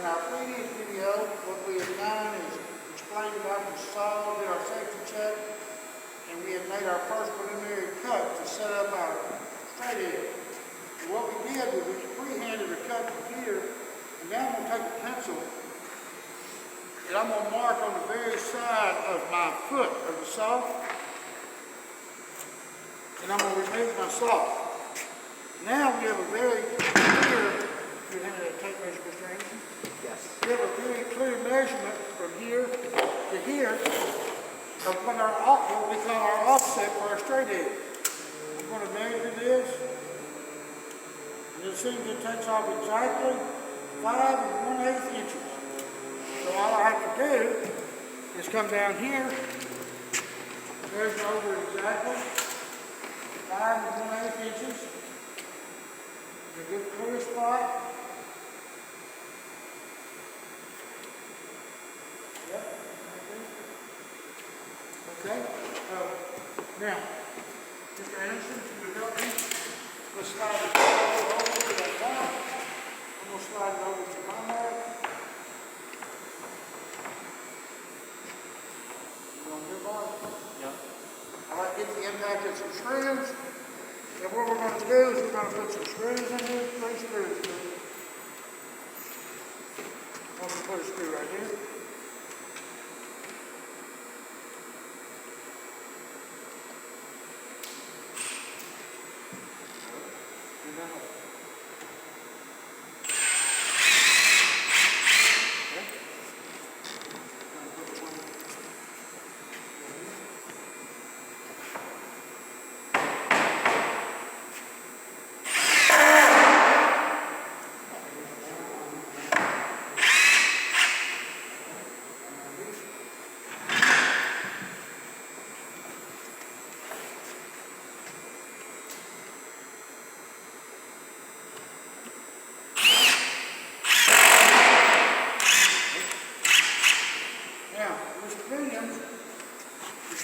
our previous video, what we had done is explained about the saw, did our safety check, and we had made our first preliminary cut to set up our straight edge. And what we did was we freehanded a cut from here, and now I'm going to take a pencil, and I'm going to mark on the very side of my foot of the saw, and I'm going to remove my saw. Now we have a very clear, you have a tape measure, Mr. Anderson? Yes. We have a very clear measurement from here to here of what we call our offset for our straight edge. I'm going to measure this, and you'll see it takes off exactly 5 1/8 inches. So all I have to do is come down here, measure over exactly 5 1/8 inches. A good clear spot. Yep. Okay. Now, Mr. Anderson, you help me. Let's slide it over to that mark. I'm going to slide it over to my mark. You want your mark? Yep. I like to get the impact of some screws. And what we're going to do is we're going to put some screws in here, 3 screws. I'm going to put a screw right here. And then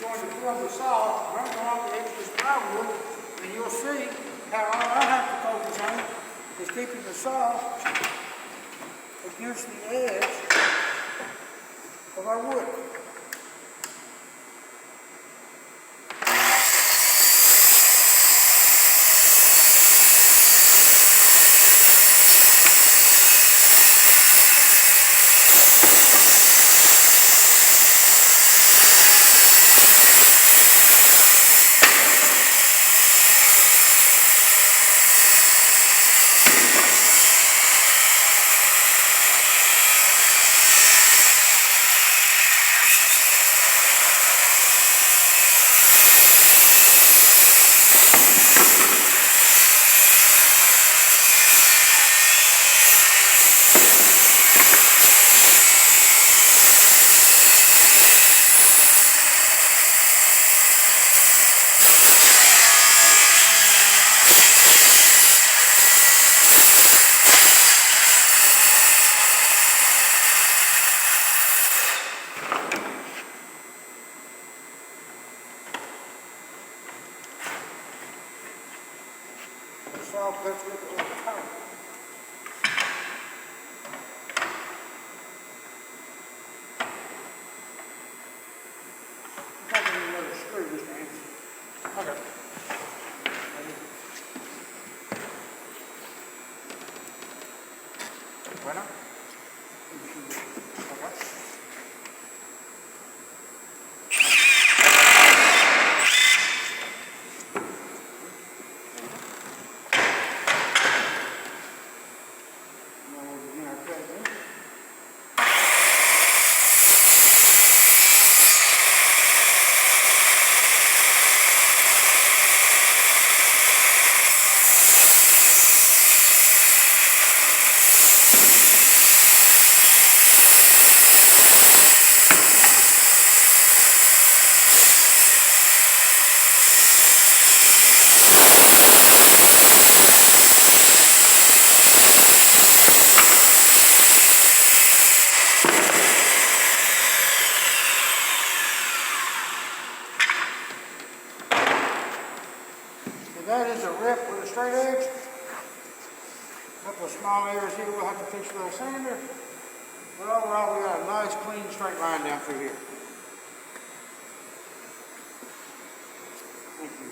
going to fill the saw, run along the edge of this plywood, and you'll see how all I have to focus on is keeping the saw against the edge of our wood. Saw cuts with a little power. I think I need another screw, Mr. Anderson. Okay. Bueno. Okay. That is a rip with a straight edge. A couple of small areas here we'll have to fix with a sander. But overall, we got a nice, clean, straight line down through here. Thank you.